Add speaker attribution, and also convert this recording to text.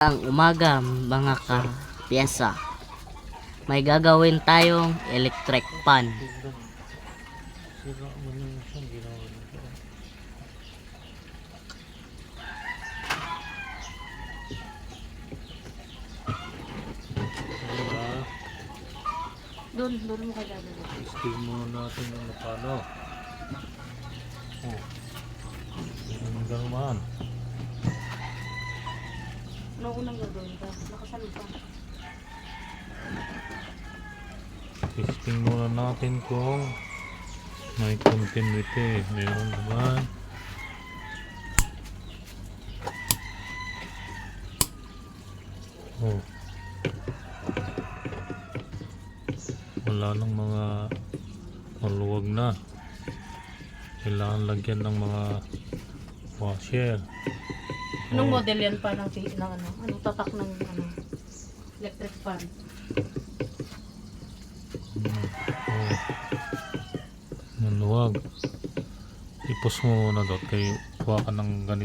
Speaker 1: Ang umaga mga ka-piyesa, may gagawin tayong electric fan.
Speaker 2: Sira mo na yung isang ginawa nito. Diba?
Speaker 3: Doon mo kaya gagawin.
Speaker 2: Testing muna natin yung paano. Oh. Hanggang man.
Speaker 3: Ano unang gagawin ka? Nakasalog ka.
Speaker 2: Testing muna natin kung may continuity. Meron naman. Oh. Wala nang mga maluwag na. Kailangan lagyan ng mga washer.
Speaker 3: Anong
Speaker 2: Oh.
Speaker 3: model yan pa ng ano? Anong tatak ng electric fan?
Speaker 2: Oh. Maluwag. Ipos mo muna doon kay kuha ka ng ganito.